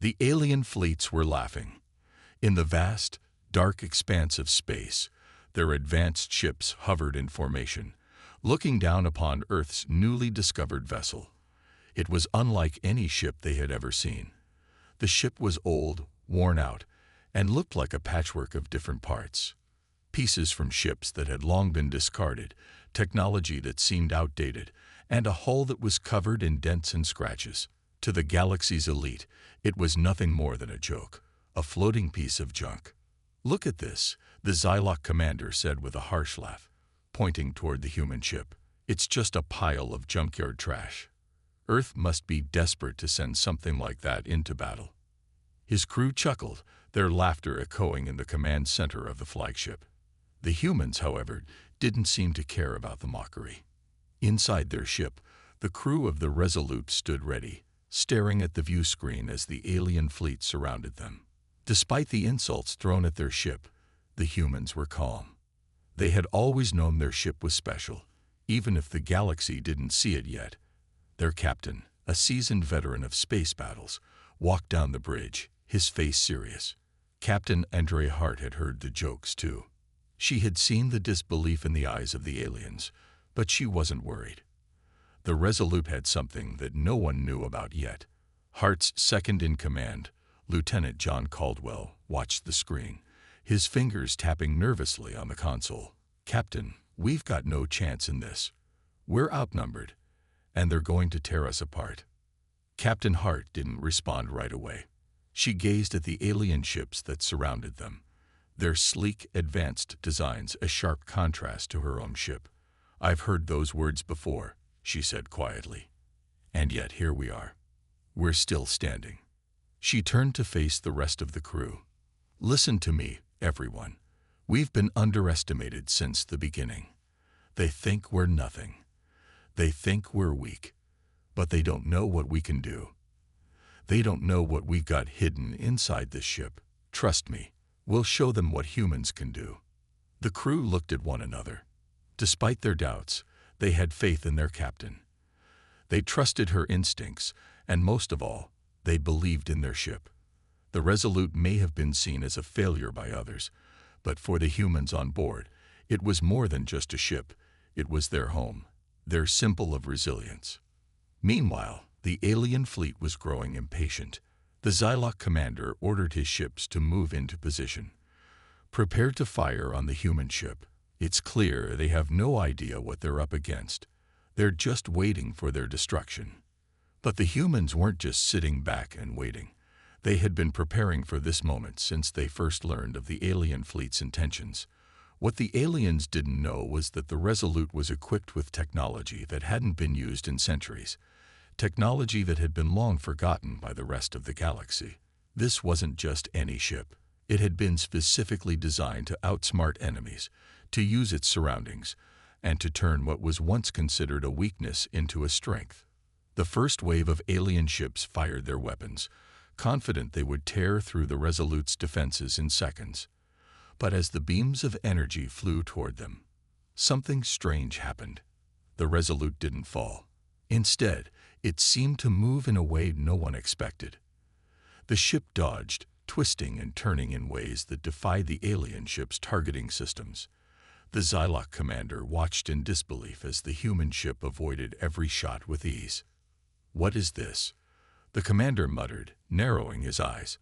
The alien fleets were laughing. In the vast, dark expanse of space, their advanced ships hovered in formation, looking down upon Earth's newly discovered vessel. It was unlike any ship they had ever seen. The ship was old, worn out, and looked like a patchwork of different parts. Pieces from ships that had long been discarded, technology that seemed outdated, and a hull that was covered in dents and scratches. To the galaxy's elite, it was nothing more than a joke, a floating piece of junk. "Look at this," the Zilok commander said with a harsh laugh, pointing toward the human ship. "It's just a pile of junkyard trash. Earth must be desperate to send something like that into battle." His crew chuckled, their laughter echoing in the command center of the flagship. The humans, however, didn't seem to care about the mockery. Inside their ship, the crew of the Resolute stood ready, staring at the view screen as the alien fleet surrounded them. Despite the insults thrown at their ship, the humans were calm. They had always known their ship was special, even if the galaxy didn't see it yet. Their captain, a seasoned veteran of space battles, walked down the bridge, his face serious. Captain Andre Hart had heard the jokes too. She had seen the disbelief in the eyes of the aliens, but she wasn't worried. The Resolute had something that no one knew about yet. Hart's second-in-command, Lieutenant John Caldwell, watched the screen, his fingers tapping nervously on the console. "Captain, we've got no chance in this. We're outnumbered, and they're going to tear us apart." Captain Hart didn't respond right away. She gazed at the alien ships that surrounded them, their sleek, advanced designs a sharp contrast to her own ship. "I've heard those words before," she said quietly. "And yet here we are. We're still standing." She turned to face the rest of the crew. "Listen to me, everyone. We've been underestimated since the beginning. They think we're nothing. They think we're weak. But they don't know what we can do. They don't know what we've got hidden inside this ship. Trust me, we'll show them what humans can do." The crew looked at one another. Despite their doubts, they had faith in their captain. They trusted her instincts, and most of all, they believed in their ship. The Resolute may have been seen as a failure by others, but for the humans on board, it was more than just a ship. It was their home, their symbol of resilience. Meanwhile, the alien fleet was growing impatient. The Zilok commander ordered his ships to move into position. "Prepare to fire on the human ship. It's clear they have no idea what they're up against. They're just waiting for their destruction." But the humans weren't just sitting back and waiting. They had been preparing for this moment since they first learned of the alien fleet's intentions. What the aliens didn't know was that the Resolute was equipped with technology that hadn't been used in centuries, technology that had been long forgotten by the rest of the galaxy. This wasn't just any ship. It had been specifically designed to outsmart enemies, to use its surroundings, and to turn what was once considered a weakness into a strength. The first wave of alien ships fired their weapons, confident they would tear through the Resolute's defenses in seconds. But as the beams of energy flew toward them, something strange happened. The Resolute didn't fall. Instead, it seemed to move in a way no one expected. The ship dodged, twisting and turning in ways that defied the alien ship's targeting systems. The Zilok commander watched in disbelief as the human ship avoided every shot with ease. "What is this?" the commander muttered, narrowing his eyes.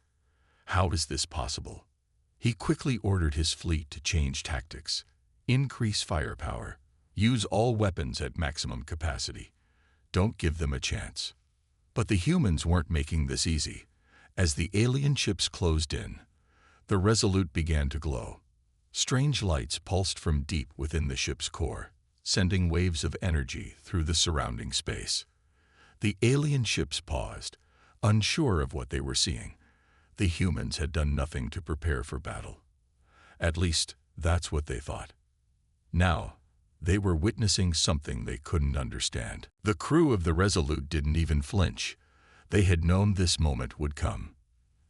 "How is this possible?" He quickly ordered his fleet to change tactics, increase firepower, use all weapons at maximum capacity. Don't give them a chance. But the humans weren't making this easy. As the alien ships closed in, the Resolute began to glow. Strange lights pulsed from deep within the ship's core, sending waves of energy through the surrounding space. The alien ships paused, unsure of what they were seeing. The humans had done nothing to prepare for battle. At least, that's what they thought. Now, they were witnessing something they couldn't understand. The crew of the Resolute didn't even flinch. They had known this moment would come.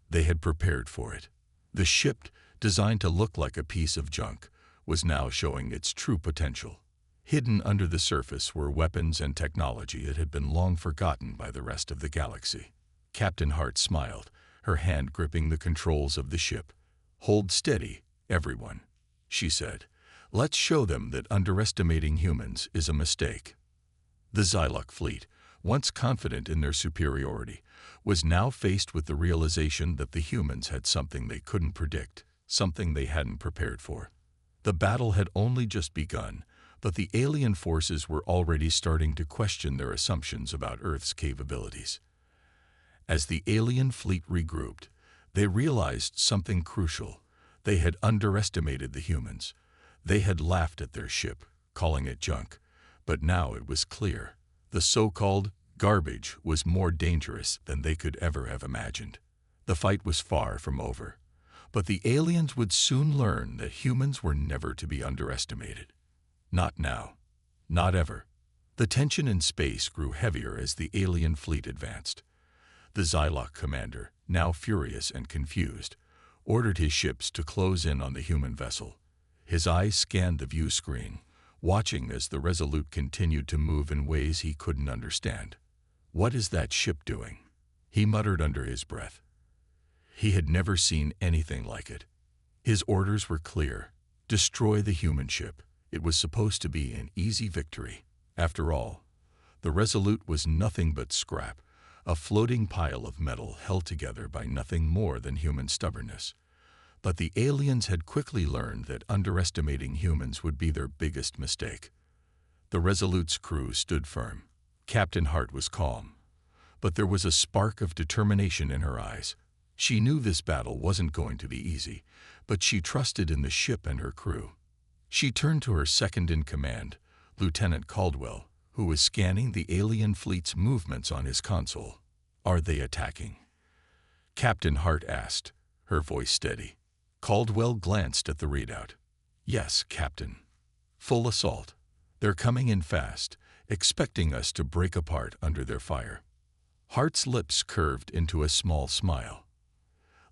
They had prepared for it. The ship, designed to look like a piece of junk, was now showing its true potential. Hidden under the surface were weapons and technology that had been long forgotten by the rest of the galaxy. Captain Hart smiled, her hand gripping the controls of the ship. "Hold steady, everyone," she said. "Let's show them that underestimating humans is a mistake." The Zilok fleet, once confident in their superiority, was now faced with the realization that the humans had something they couldn't predict, something they hadn't prepared for. The battle had only just begun, but the alien forces were already starting to question their assumptions about Earth's capabilities. As the alien fleet regrouped, they realized something crucial. They had underestimated the humans. They had laughed at their ship, calling it junk. But now it was clear. The so-called garbage was more dangerous than they could ever have imagined. The fight was far from over. But the aliens would soon learn that humans were never to be underestimated. Not now. Not ever. The tension in space grew heavier as the alien fleet advanced. The Zilok commander, now furious and confused, ordered his ships to close in on the human vessel. His eyes scanned the view screen, watching as the Resolute continued to move in ways he couldn't understand. "What is that ship doing?" he muttered under his breath. He had never seen anything like it. His orders were clear: destroy the human ship. It was supposed to be an easy victory. After all, the Resolute was nothing but scrap, a floating pile of metal held together by nothing more than human stubbornness. But the aliens had quickly learned that underestimating humans would be their biggest mistake. The Resolute's crew stood firm. Captain Hart was calm, but there was a spark of determination in her eyes. She knew this battle wasn't going to be easy, but she trusted in the ship and her crew. She turned to her second-in-command, Lieutenant Caldwell, who was scanning the alien fleet's movements on his console. "Are they attacking?" Captain Hart asked, her voice steady. Caldwell glanced at the readout. "Yes, Captain. Full assault. They're coming in fast, expecting us to break apart under their fire." Hart's lips curved into a small smile.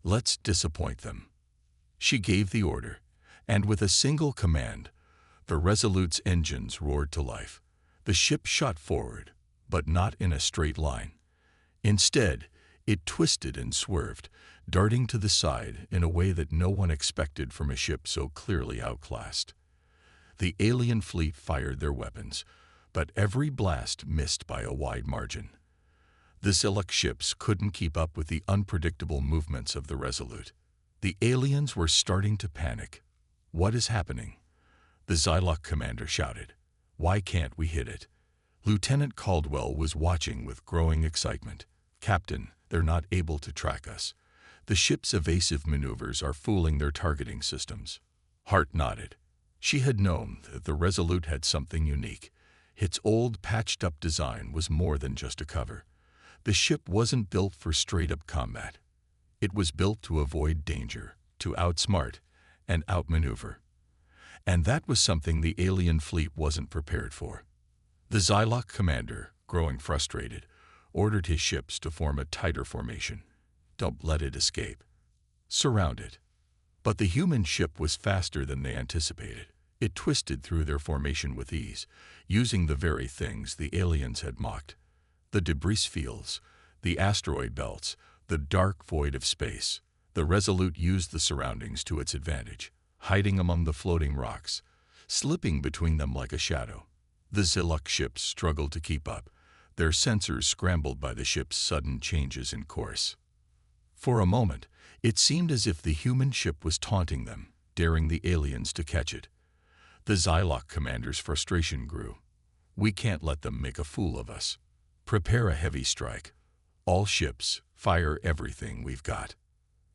"Let's disappoint them." She gave the order, and with a single command, the Resolute's engines roared to life. The ship shot forward, but not in a straight line. Instead, it twisted and swerved, darting to the side in a way that no one expected from a ship so clearly outclassed. The alien fleet fired their weapons, but every blast missed by a wide margin. The Zilok ships couldn't keep up with the unpredictable movements of the Resolute. The aliens were starting to panic. "What is happening?" the Zilok commander shouted. "Why can't we hit it?" Lieutenant Caldwell was watching with growing excitement. "Captain, they're not able to track us. The ship's evasive maneuvers are fooling their targeting systems." Hart nodded. She had known that the Resolute had something unique. Its old, patched-up design was more than just a cover. The ship wasn't built for straight-up combat. It was built to avoid danger, to outsmart and outmaneuver. And that was something the alien fleet wasn't prepared for. The Zilok commander, growing frustrated, ordered his ships to form a tighter formation. "Don't let it escape. Surround it." But the human ship was faster than they anticipated. It twisted through their formation with ease, using the very things the aliens had mocked. The debris fields, the asteroid belts, the dark void of space. The Resolute used the surroundings to its advantage, hiding among the floating rocks, slipping between them like a shadow. The Zilok ships struggled to keep up, their sensors scrambled by the ship's sudden changes in course. For a moment, it seemed as if the human ship was taunting them, daring the aliens to catch it. The Zilok commander's frustration grew. "We can't let them make a fool of us. Prepare a heavy strike. All ships, fire everything we've got."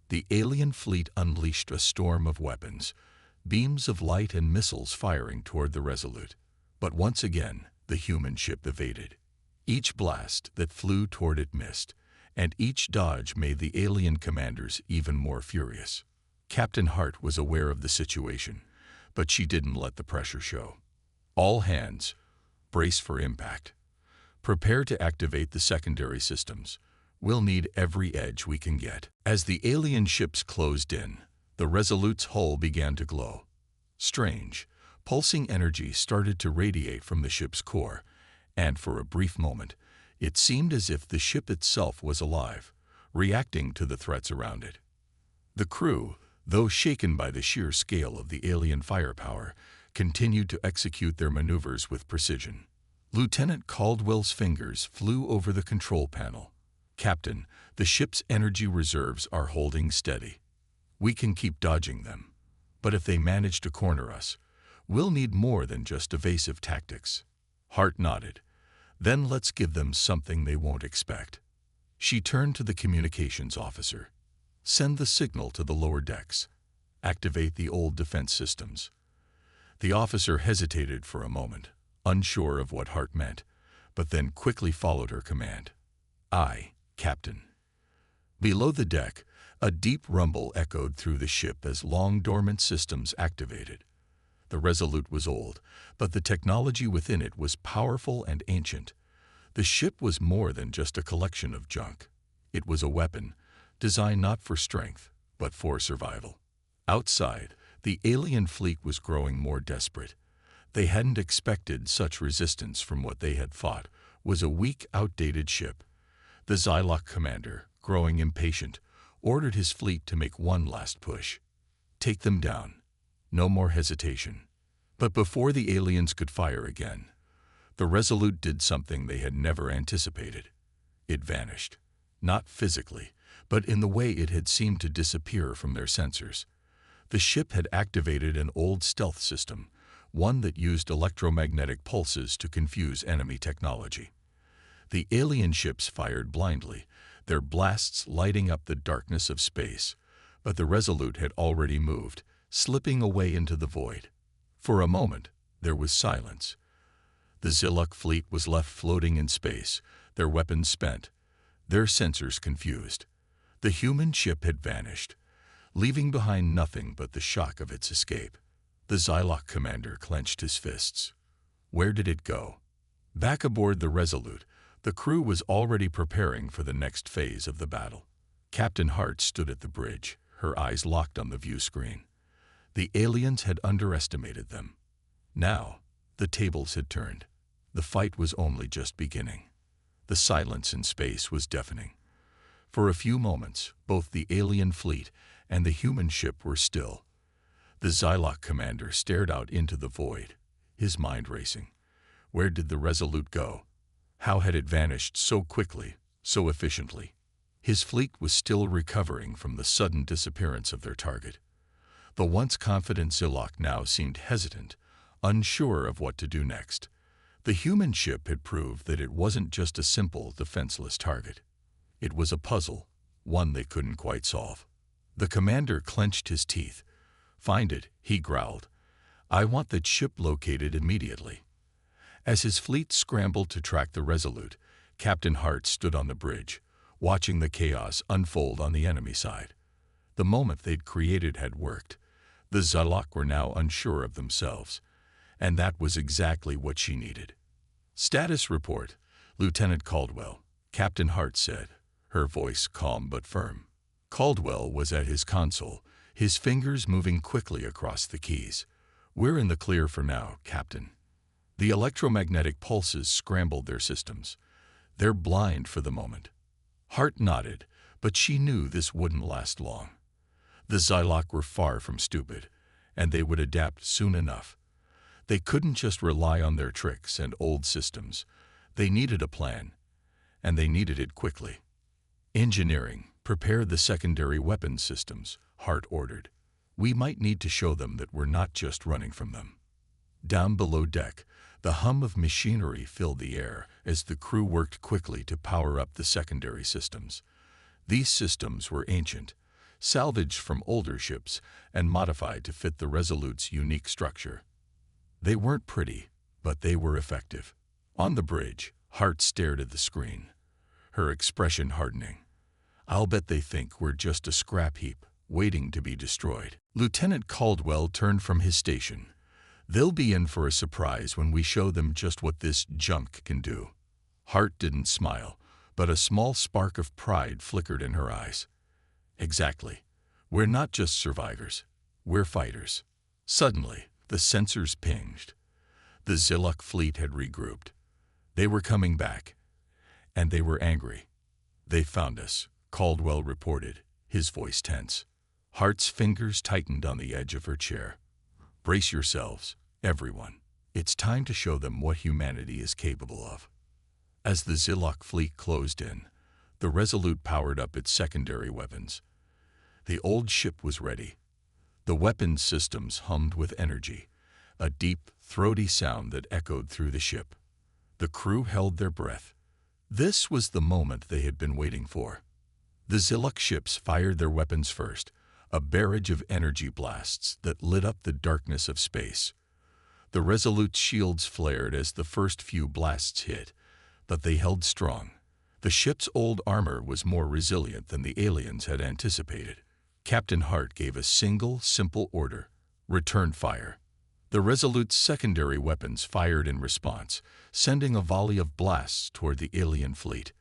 The alien fleet unleashed a storm of weapons, beams of light and missiles firing toward the Resolute. But once again, the human ship evaded. Each blast that flew toward it missed, and each dodge made the alien commanders even more furious. Captain Hart was aware of the situation, but she didn't let the pressure show. "All hands, brace for impact. Prepare to activate the secondary systems. We'll need every edge we can get." As the alien ships closed in, the Resolute's hull began to glow. Strange, pulsing energy started to radiate from the ship's core, and for a brief moment, it seemed as if the ship itself was alive, reacting to the threats around it. The crew, though shaken by the sheer scale of the alien firepower, continued to execute their maneuvers with precision. Lieutenant Caldwell's fingers flew over the control panel. "Captain, the ship's energy reserves are holding steady. We can keep dodging them. But if they manage to corner us, we'll need more than just evasive tactics." Hart nodded. "Then let's give them something they won't expect." She turned to the communications officer. "Send the signal to the lower decks. Activate the old defense systems." The officer hesitated for a moment, unsure of what Hart meant, but then quickly followed her command. "Aye, Captain." Below the deck, a deep rumble echoed through the ship as long dormant systems activated. The Resolute was old, but the technology within it was powerful and ancient. The ship was more than just a collection of junk. It was a weapon, designed not for strength, but for survival. Outside, the alien fleet was growing more desperate. They hadn't expected such resistance from what they had thought was a weak, outdated ship. The Zilok commander, growing impatient, ordered his fleet to make one last push. Take them down. No more hesitation. But before the aliens could fire again, the Resolute did something they had never anticipated. It vanished. Not physically, but in the way it had seemed to disappear from their sensors. The ship had activated an old stealth system, one that used electromagnetic pulses to confuse enemy technology. The alien ships fired blindly, their blasts lighting up the darkness of space, but the Resolute had already moved, slipping away into the void. For a moment, there was silence. The Zilok fleet was left floating in space, their weapons spent, their sensors confused. The human ship had vanished, leaving behind nothing but the shock of its escape. The Zilok commander clenched his fists. Where did it go? Back aboard the Resolute, the crew was already preparing for the next phase of the battle. Captain Hart stood at the bridge, her eyes locked on the view screen. The aliens had underestimated them. Now, the tables had turned. The fight was only just beginning. The silence in space was deafening. For a few moments, both the alien fleet and the human ship were still. The Zilok commander stared out into the void, his mind racing. Where did the Resolute go? How had it vanished so quickly, so efficiently? His fleet was still recovering from the sudden disappearance of their target. The once confident Zilok now seemed hesitant, unsure of what to do next. The human ship had proved that it wasn't just a simple, defenseless target. It was a puzzle, one they couldn't quite solve. The commander clenched his teeth. "Find it," he growled. "I want that ship located immediately." As his fleet scrambled to track the Resolute, Captain Hart stood on the bridge, watching the chaos unfold on the enemy side. The moment they'd created had worked. The Zilok were now unsure of themselves, and that was exactly what she needed. "Status report, Lieutenant Caldwell," Captain Hart said, her voice calm but firm. Caldwell was at his console, his fingers moving quickly across the keys. "We're in the clear for now, Captain." The electromagnetic pulses scrambled their systems. "They're blind for the moment." Hart nodded, but she knew this wouldn't last long. The Zilok were far from stupid, and they would adapt soon enough. They couldn't just rely on their tricks and old systems. They needed a plan, and they needed it quickly. "Engineering, prepare the secondary weapons systems," Hart ordered. "We might need to show them that we're not just running from them." Down below deck, the hum of machinery filled the air as the crew worked quickly to power up the secondary systems. These systems were ancient, salvaged from older ships and modified to fit the Resolute's unique structure. They weren't pretty, but they were effective. On the bridge, Hart stared at the screen, her expression hardening. "I'll bet they think we're just a scrap heap, waiting to be destroyed." Lieutenant Caldwell turned from his station. "They'll be in for a surprise when we show them just what this junk can do." Hart didn't smile, but a small spark of pride flickered in her eyes. "Exactly. We're not just survivors. We're fighters." Suddenly, the sensors pinged. The Zilok fleet had regrouped. They were coming back, and they were angry. "They found us," Caldwell reported, his voice tense. Hart's fingers tightened on the edge of her chair. Brace yourselves, everyone. It's time to show them what humanity is capable of. As the Zilok fleet closed in, the Resolute powered up its secondary weapons. The old ship was ready. The weapons systems hummed with energy, a deep, throaty sound that echoed through the ship. The crew held their breath. This was the moment they had been waiting for. The Zilok ships fired their weapons first, a barrage of energy blasts that lit up the darkness of space. The Resolute's shields flared as the first few blasts hit, but they held strong. The ship's old armor was more resilient than the aliens had anticipated. Captain Hart gave a single, simple order: return fire. The Resolute's secondary weapons fired in response, sending a volley of blasts toward the alien fleet.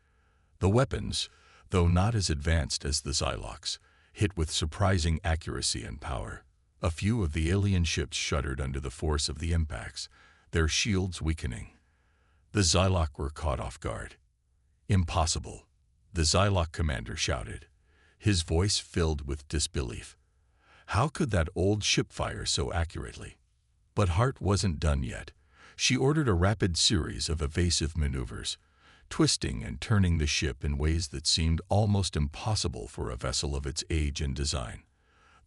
The weapons, though not as advanced as the Zyloks, hit with surprising accuracy and power. A few of the alien ships shuddered under the force of the impacts, their shields weakening. The Zylok were caught off guard. Impossible, the Zylok commander shouted, his voice filled with disbelief. How could that old ship fire so accurately? But Hart wasn't done yet. She ordered a rapid series of evasive maneuvers, twisting and turning the ship in ways that seemed almost impossible for a vessel of its age and design.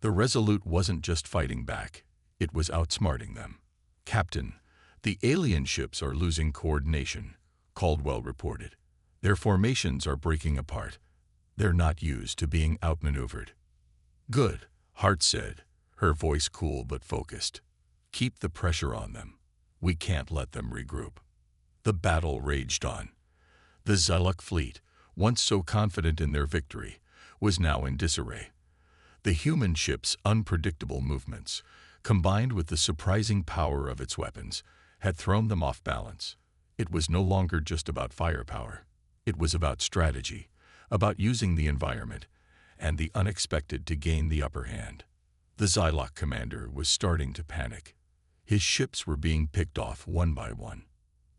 The Resolute wasn't just fighting back, it was outsmarting them. Captain, the alien ships are losing coordination, Caldwell reported. Their formations are breaking apart. They're not used to being outmaneuvered. Good, Hart said, her voice cool but focused. Keep the pressure on them. We can't let them regroup. The battle raged on. The Zylok fleet, once so confident in their victory, was now in disarray. The human ship's unpredictable movements, combined with the surprising power of its weapons, had thrown them off balance. It was no longer just about firepower. It was about strategy, about using the environment and the unexpected to gain the upper hand. The Zylok commander was starting to panic. His ships were being picked off one by one.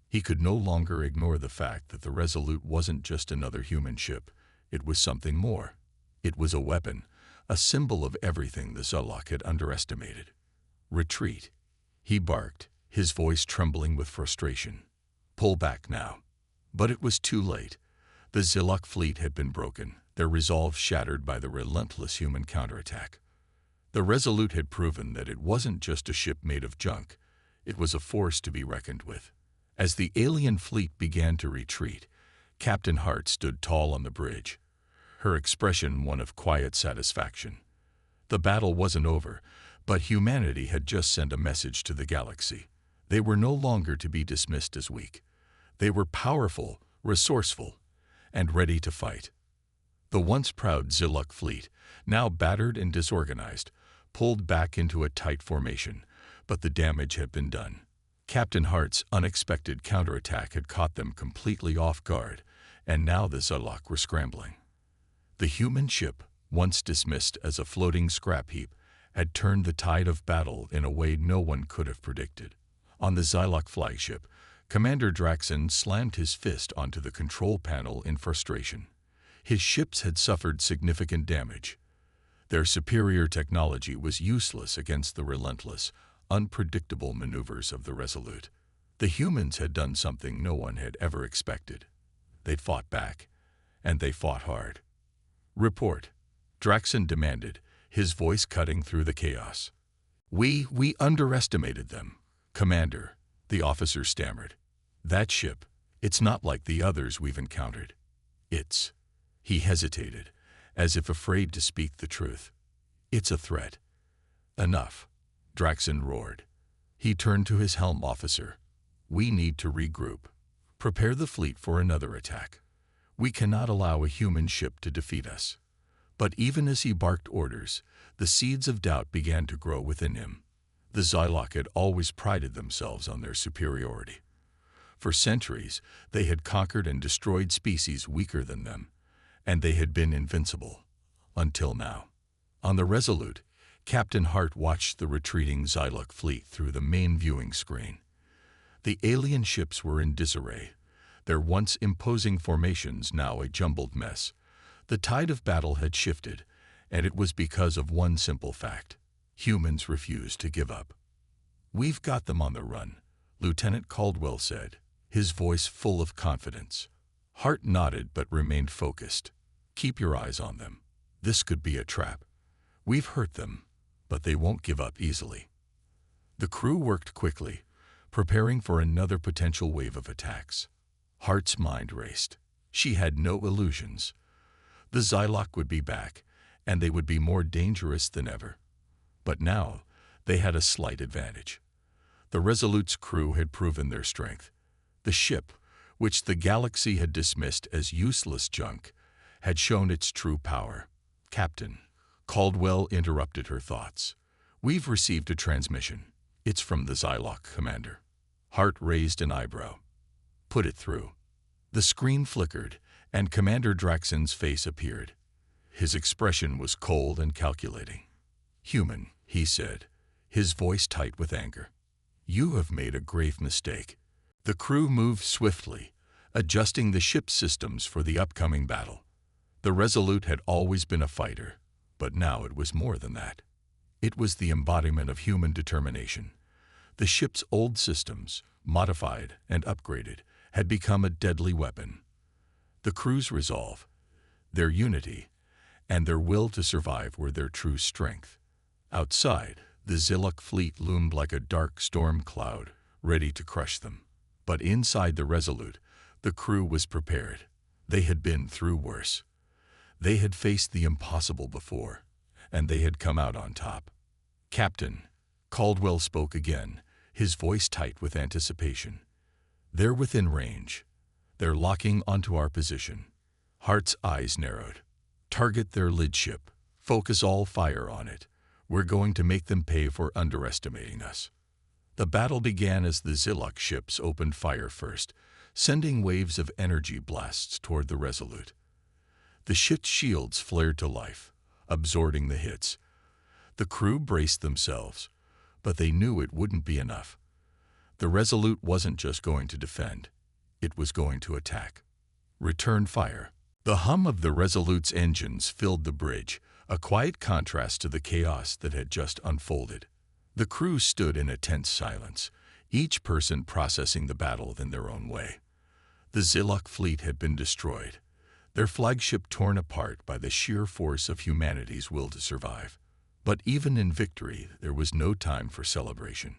He could no longer ignore the fact that the Resolute wasn't just another human ship. It was something more. It was a weapon, a symbol of everything the Zylok had underestimated. Retreat, he barked, his voice trembling with frustration. Pull back now. But it was too late. The Zylok fleet had been broken, their resolve shattered by the relentless human counterattack. The Resolute had proven that it wasn't just a ship made of junk. It was a force to be reckoned with. As the alien fleet began to retreat, Captain Hart stood tall on the bridge, her expression one of quiet satisfaction. The battle wasn't over, but humanity had just sent a message to the galaxy. They were no longer to be dismissed as weak. They were powerful, resourceful, and ready to fight. The once proud Zylok fleet, now battered and disorganized, pulled back into a tight formation, but the damage had been done. Captain Hart's unexpected counterattack had caught them completely off guard, and now the Zylok were scrambling. The human ship, once dismissed as a floating scrap heap, had turned the tide of battle in a way no one could have predicted. On the Zylok flagship, Commander Draxon slammed his fist onto the control panel in frustration. His ships had suffered significant damage. Their superior technology was useless against the relentless, unpredictable maneuvers of the Resolute. The humans had done something no one had ever expected. They'd fought back, and they fought hard. Report, Draxon demanded, his voice cutting through the chaos. We underestimated them, Commander, the officer stammered. That ship, it's not like the others we've encountered. He hesitated, as if afraid to speak the truth. It's a threat. Enough, Draxon roared. He turned to his helm officer. We need to regroup. Prepare the fleet for another attack. We cannot allow a human ship to defeat us. But even as he barked orders, the seeds of doubt began to grow within him. The Zylok had always prided themselves on their superiority. For centuries, they had conquered and destroyed species weaker than them, and they had been invincible. Until now. On the Resolute, Captain Hart watched the retreating Zylok fleet through the main viewing screen. The alien ships were in disarray, their once imposing formations now a jumbled mess. The tide of battle had shifted, and it was because of one simple fact. Humans refused to give up. "We've got them on the run," Lieutenant Caldwell said, his voice full of confidence. Hart nodded but remained focused. "Keep your eyes on them. This could be a trap. We've hurt them, but they won't give up easily." The crew worked quickly, preparing for another potential wave of attacks. Hart's mind raced. She had no illusions. The Zilok would be back, and they would be more dangerous than ever. But now, they had a slight advantage. The Resolute's crew had proven their strength. The ship, which the Galaxy had dismissed as useless junk, had shown its true power. "Captain," Caldwell interrupted her thoughts. "We've received a transmission. It's from the Zilok commander." Hart raised an eyebrow. "Put it through." The screen flickered, and Commander Draxon's face appeared. His expression was cold and calculating. "Human," he said, his voice tight with anger. "You have made a grave mistake." The crew moved swiftly, adjusting the ship's systems for the upcoming battle. The Resolute had always been a fighter, but now it was more than that. It was the embodiment of human determination. The ship's old systems, modified and upgraded, had become a deadly weapon. The crew's resolve, their unity, and their will to survive were their true strength. Outside, the Zilok fleet loomed like a dark storm cloud, ready to crush them. But inside the Resolute, the crew was prepared. They had been through worse. They had faced the impossible before, and they had come out on top. "Captain," Caldwell spoke again, his voice tight with anticipation. "They're within range. They're locking onto our position." Hart's eyes narrowed. "Target their lidship. Focus all fire on it. We're going to make them pay for underestimating us." The battle began as the Zilok ships opened fire first, sending waves of energy blasts toward the Resolute. The ship's shields flared to life, absorbing the hits. The crew braced themselves, but they knew it wouldn't be enough. The Resolute wasn't just going to defend, it was going to attack. "Return fire." The hum of the Resolute's engines filled the bridge, a quiet contrast to the chaos that had just unfolded. The crew stood in a tense silence, each person processing the battle in their own way. The Zilok fleet had been destroyed, their flagship torn apart by the sheer force of humanity's will to survive. But even in victory, there was no time for celebration.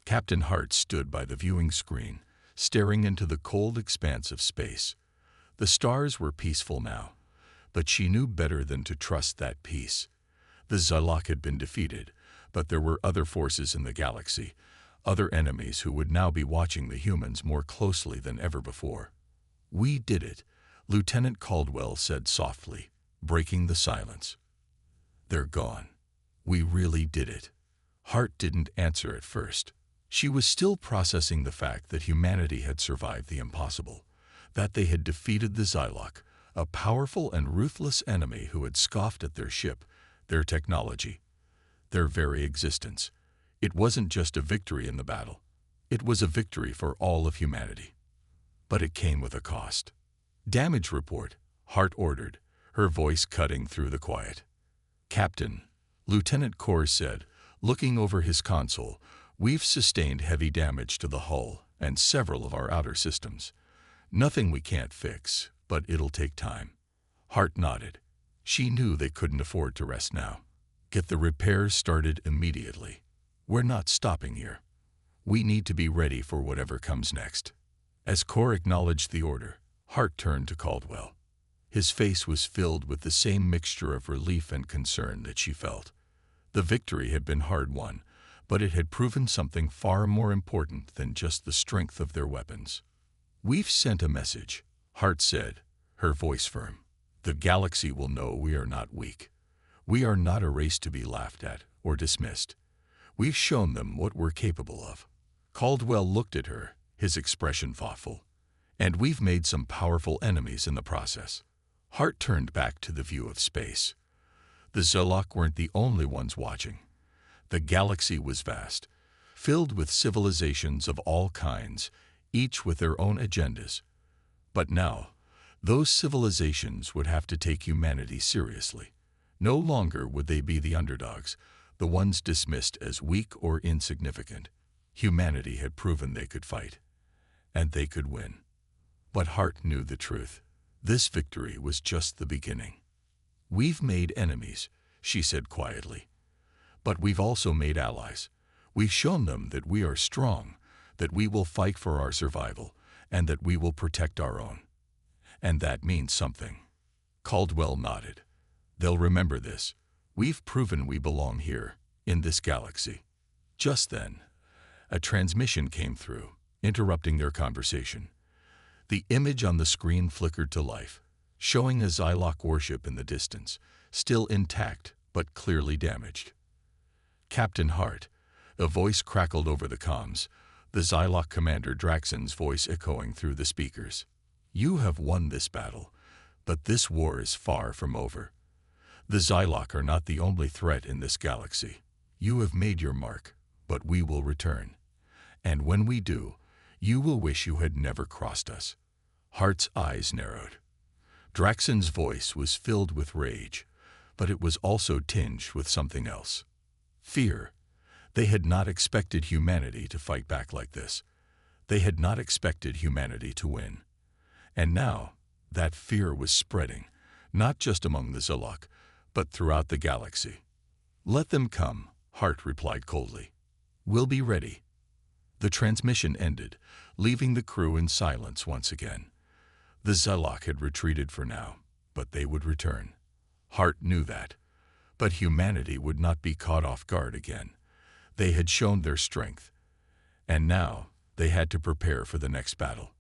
Captain Hart stood by the viewing screen, staring into the cold expanse of space. The stars were peaceful now, but she knew better than to trust that peace. The Zilok had been defeated, but there were other forces in the galaxy, other enemies who would now be watching the humans more closely than ever before. "We did it," Lieutenant Caldwell said softly, breaking the silence. "They're gone. We really did it." Hart didn't answer at first. She was still processing the fact that humanity had survived the impossible, that they had defeated the Zilok, a powerful and ruthless enemy who had scoffed at their ship, their technology, their very existence. It wasn't just a victory in the battle. It was a victory for all of humanity. But it came with a cost. "Damage report," Hart ordered, her voice cutting through the quiet. "Captain," Lieutenant Kors said, looking over his console, "we've sustained heavy damage to the hull and several of our outer systems. Nothing we can't fix, but it'll take time." Hart nodded. She knew they couldn't afford to rest now. "Get the repairs started immediately. We're not stopping here. We need to be ready for whatever comes next." As Kor acknowledged the order, Hart turned to Caldwell. His face was filled with the same mixture of relief and concern that she felt. The victory had been hard won, but it had proven something far more important than just the strength of their weapons. "We've sent a message," Hart said, her voice firm. "The galaxy will know we are not weak. We are not a race to be laughed at or dismissed. We've shown them what we're capable of." Caldwell looked at her, his expression thoughtful. "And we've made some powerful enemies in the process." Hart turned back to the view of space. The Zilok weren't the only ones watching. The galaxy was vast, filled with civilizations of all kinds, each with their own agendas. But now, Those civilizations would have to take humanity seriously. No longer would they be the underdogs, the ones dismissed as weak or insignificant. Humanity had proven they could fight, and they could win. But Hart knew the truth. This victory was just the beginning. "We've made enemies," she said quietly. "But we've also made allies. We've shown them that we are strong, that we will fight for our survival, and that we will protect our own. And that means something." Caldwell nodded. "They'll remember this. We've proven we belong here, in this galaxy." Just then, a transmission came through, interrupting their conversation. The image on the screen flickered to life, showing a Zilok warship in the distance, still intact but clearly damaged. "Captain Hart," a voice crackled over the comms, the Zilok commander Draxon's voice echoing through the speakers. "You have won this battle, but this war is far from over. The Zilok are not the only threat in this galaxy. You have made your mark, but we will return. And when we do, you will wish you had never crossed us." Hart's eyes narrowed. Draxon's voice was filled with rage, but it was also tinged with something else. Fear. They had not expected humanity to fight back like this. They had not expected humanity to win. And now, that fear was spreading, not just among the Zilok, but throughout the galaxy. "Let them come," Hart replied coldly. "We'll be ready." The transmission ended, leaving the crew in silence once again. The Zilok had retreated for now, but they would return. Hart knew that. But humanity would not be caught off guard again. They had shown their strength, and now they had to prepare for the next battle.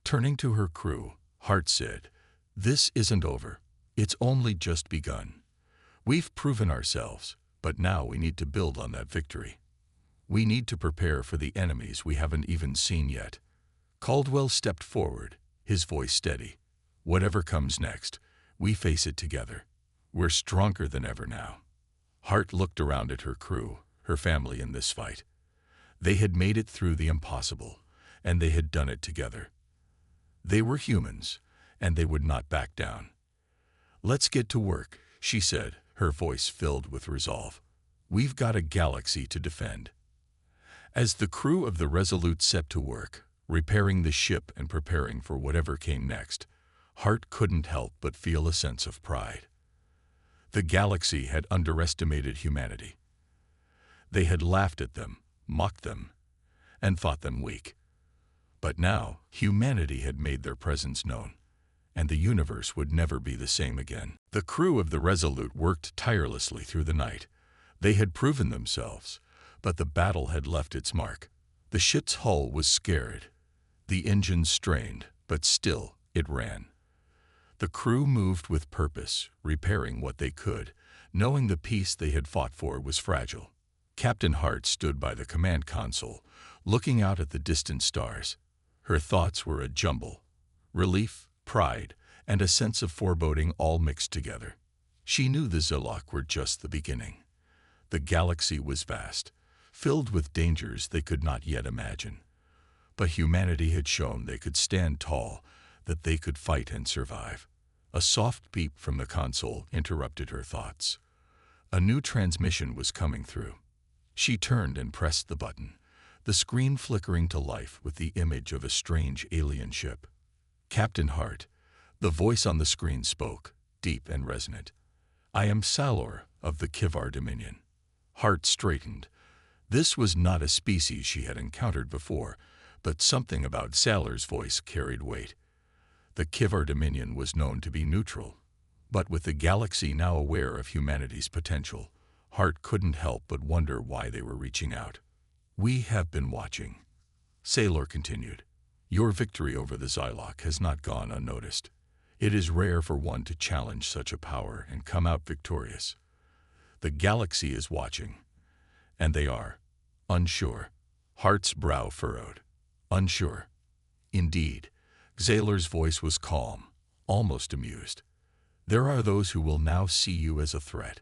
Turning to her crew, Hart said, "This isn't over. It's only just begun. We've proven ourselves, but now we need to build on that victory. We need to prepare for the enemies we haven't even seen yet." Caldwell stepped forward, his voice steady. "Whatever comes next, we face it together. We're stronger than ever now." Hart looked around at her crew, her family in this fight. They had made it through the impossible, and they had done it together. They were humans, and they would not back down. "Let's get to work," she said, her voice filled with resolve. "We've got a galaxy to defend." As the crew of the Resolute set to work, repairing the ship and preparing for whatever came next, Hart couldn't help but feel a sense of pride. The galaxy had underestimated humanity. They had laughed at them, mocked them, and thought them weak. But now, humanity had made their presence known, and the universe would never be the same again. The crew of the Resolute worked tirelessly through the night. They had proven themselves, but the battle had left its mark. The ship's hull was scared. The engines strained, but still it ran. The crew moved with purpose, repairing what they could, knowing the peace they had fought for was fragile. Captain Hart stood by the command console, looking out at the distant stars. Her thoughts were a jumble. Relief, pride, and a sense of foreboding all mixed together. She knew the Zilok were just the beginning. The galaxy was vast, filled with dangers they could not yet imagine. But humanity had shown they could stand tall, that they could fight and survive. A soft beep from the console interrupted her thoughts. A new transmission was coming through. She turned and pressed the button, the screen flickering to life with the image of a strange alien ship. "Captain Hart," the voice on the screen spoke, deep and resonant. "I am Salor of the Kivar Dominion." Hart straightened. This was not a species she had encountered before, but something about Salor's voice carried weight. The Kivar Dominion was known to be neutral, but with the galaxy now aware of humanity's potential, Hart couldn't help but wonder why they were reaching out. "We have been watching," Salor continued. "Your victory over the Zilok has not gone unnoticed. It is rare for one to challenge such a power and come out victorious. The galaxy is watching, and they are unsure." Hart's brow furrowed. "Unsure." "Indeed." Salor's voice was calm, almost amused. "There are those who will now see you as a threat,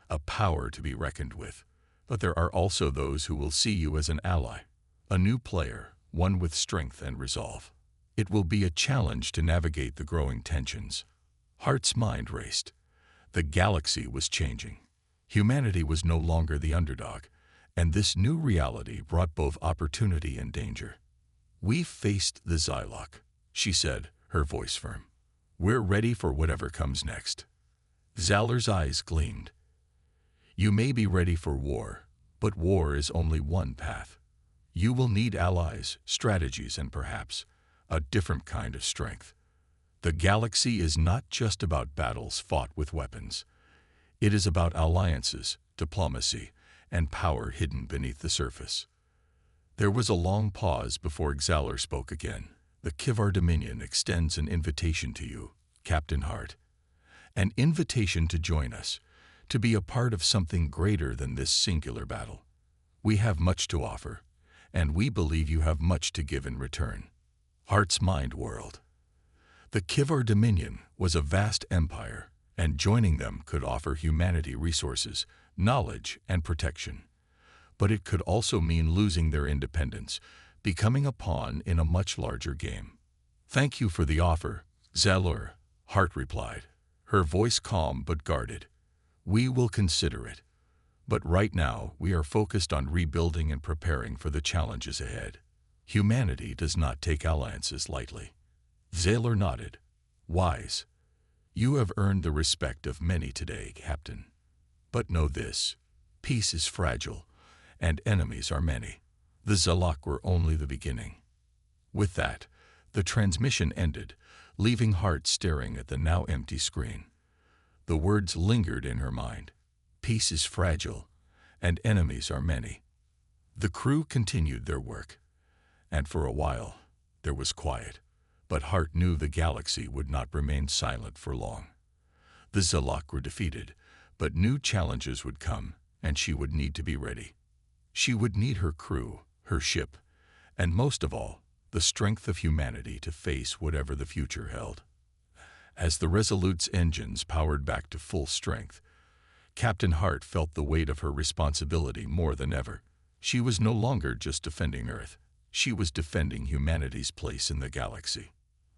a power to be reckoned with. But there are also those who will see you as an ally, a new player, one with strength and resolve. It will be a challenge to navigate the growing tensions. Hart's mind raced. The galaxy was changing. Humanity was no longer the underdog, and this new reality brought both opportunity and danger. "We've faced the Zilok," she said, her voice firm. "We're ready for whatever comes next." Zalor's eyes gleamed. "You may be ready for war, but war is only one path. You will need allies, strategies, and perhaps a different kind of strength. The galaxy is not just about battles fought with weapons. It is about alliances, diplomacy, and power hidden beneath the surface." There was a long pause before Zalor spoke again. "The Kivar Dominion extends an invitation to you, Captain Hart. An invitation to join us, to be a part of something greater than this singular battle. We have much to offer, and we believe you have much to give in return." Hart's mind whirled. The Kivar Dominion was a vast empire, and joining them could offer humanity resources, knowledge, and protection. But it could also mean losing their independence, becoming a pawn in a much larger game. "Thank you for the offer, Zalor," Hart replied, her voice calm but guarded. "We will consider it. But right now, we are focused on rebuilding and preparing for the challenges ahead. Humanity does not take alliances lightly." Zalor nodded. "Wise. You have earned the respect of many today, Captain. But know this, peace is fragile, and enemies are many. The Zalok were only the beginning." With that, the transmission ended, leaving Hart staring at the now empty screen. The words lingered in her mind. Peace is fragile, and enemies are many. The crew continued their work, and for a while, there was quiet. But Hart knew the galaxy would not remain silent for long. The Zalok were defeated, but new challenges would come, and she would need to be ready. She would need her crew, her ship, and most of all, the strength of humanity to face whatever the future held. As the Resolute's engines powered back to full strength, Captain Hart felt the weight of her responsibility more than ever. She was no longer just defending Earth. She was defending humanity's place in the galaxy.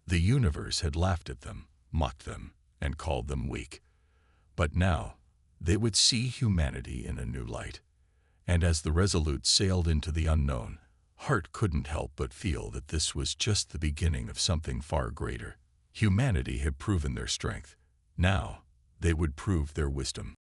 The universe had laughed at them, mocked them, and called them weak. But now, they would see humanity in a new light. And as the Resolute sailed into the unknown, Hart couldn't help but feel that this was just the beginning of something far greater. Humanity had proven their strength. Now, they would prove their wisdom.